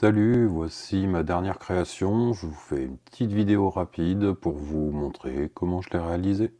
Salut, voici ma dernière création. Je vous fais une petite vidéo rapide pour vous montrer comment je l'ai réalisée.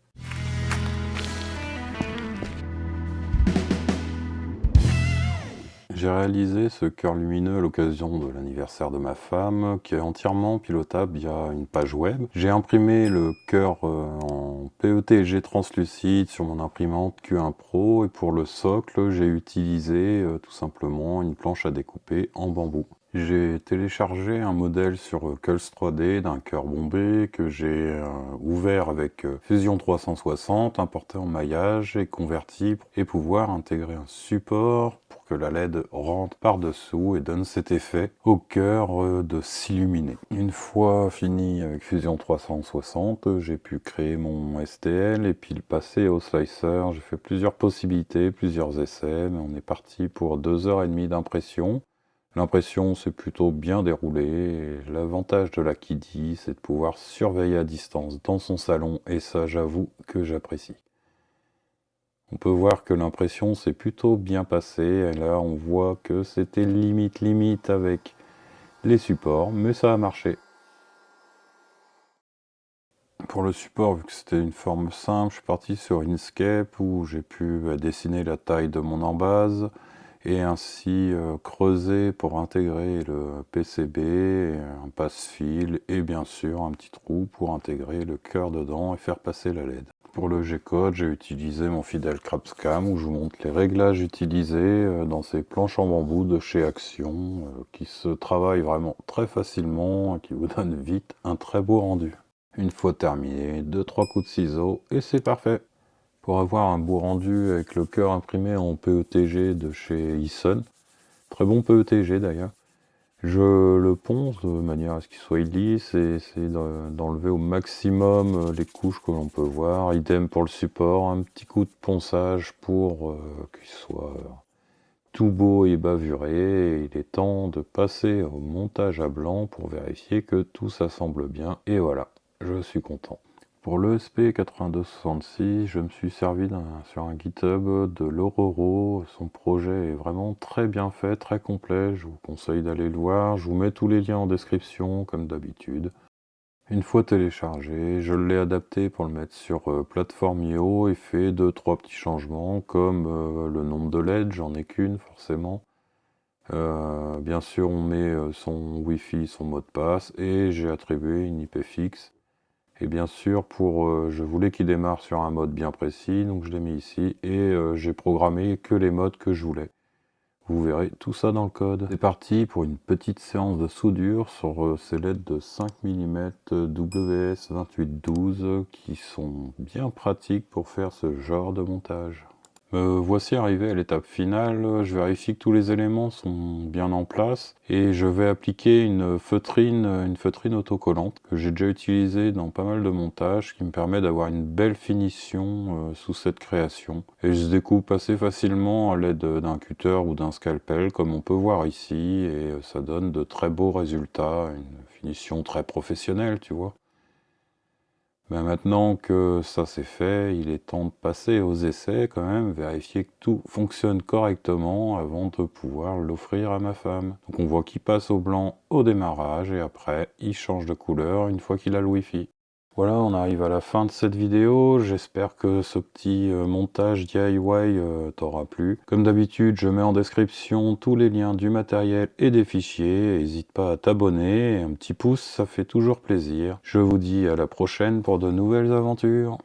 J'ai réalisé ce cœur lumineux à l'occasion de l'anniversaire de ma femme, qui est entièrement pilotable via une page web. J'ai imprimé le cœur en PETG translucide sur mon imprimante Q1 Pro, et pour le socle, j'ai utilisé tout simplement une planche à découper en bambou. J'ai téléchargé un modèle sur Cults 3D d'un cœur bombé que j'ai ouvert avec Fusion 360, importé en maillage et converti et pouvoir intégrer un support pour que la LED rentre par-dessous et donne cet effet au cœur de s'illuminer. Une fois fini avec Fusion 360, j'ai pu créer mon STL et puis le passer au slicer. J'ai fait plusieurs possibilités, plusieurs essais, mais on est parti pour 2h30 d'impression. L'impression s'est plutôt bien déroulée, et l'avantage de la Kiddy, c'est de pouvoir surveiller à distance dans son salon, et ça, j'avoue que j'apprécie. On peut voir que l'impression s'est plutôt bien passée, et là, on voit que c'était limite avec les supports, mais ça a marché. Pour le support, vu que c'était une forme simple, je suis parti sur Inkscape, où j'ai pu dessiner la taille de mon embase, et ainsi creuser pour intégrer le PCB, un passe-fil et bien sûr un petit trou pour intégrer le cœur dedans et faire passer la LED. Pour le G-code, j'ai utilisé mon fidèle Crapscam où je vous montre les réglages utilisés dans ces planches en bambou de chez Action qui se travaillent vraiment très facilement et qui vous donnent vite un très beau rendu. Une fois terminé, 2-3 coups de ciseaux et c'est parfait. Pour avoir un beau rendu avec le cœur imprimé en PETG de chez Ison, très bon PETG d'ailleurs, je le ponce de manière à ce qu'il soit lisse et essayer d'enlever au maximum les couches que l'on peut voir. Idem pour le support, un petit coup de ponçage pour qu'il soit tout beau et bavuré. Et il est temps de passer au montage à blanc pour vérifier que tout s'assemble bien. Et voilà, je suis content. Pour l'ESP8266, je me suis servi sur un GitHub de Lororo. Son projet est vraiment très bien fait, très complet. Je vous conseille d'aller le voir. Je vous mets tous les liens en description, comme d'habitude. Une fois téléchargé, je l'ai adapté pour le mettre sur plateforme.io et fait 2-3 petits changements, comme le nombre de LED, j'en ai qu'une forcément. Bien sûr, on met son Wi-Fi, son mot de passe, et j'ai attribué une IP fixe. Et bien sûr, je voulais qu'il démarre sur un mode bien précis, donc je l'ai mis ici, et j'ai programmé que les modes que je voulais. Vous verrez tout ça dans le code. C'est parti pour une petite séance de soudure sur ces LED de 5 mm WS2812 qui sont bien pratiques pour faire ce genre de montage. Voici arrivé à l'étape finale. Je vérifie que tous les éléments sont bien en place et je vais appliquer une feutrine autocollante que j'ai déjà utilisée dans pas mal de montages, qui me permet d'avoir une belle finition sous cette création. Et je se découpe assez facilement à l'aide d'un cutter ou d'un scalpel, comme on peut voir ici, et ça donne de très beaux résultats, une finition très professionnelle, tu vois. Ben maintenant que ça c'est fait, il est temps de passer aux essais quand même, vérifier que tout fonctionne correctement avant de pouvoir l'offrir à ma femme. Donc on voit qu'il passe au blanc au démarrage et après il change de couleur une fois qu'il a le Wi-Fi. Voilà, on arrive à la fin de cette vidéo. J'espère que ce petit montage DIY t'aura plu. Comme d'habitude, je mets en description tous les liens du matériel et des fichiers. N'hésite pas à t'abonner. Un petit pouce, ça fait toujours plaisir. Je vous dis à la prochaine pour de nouvelles aventures.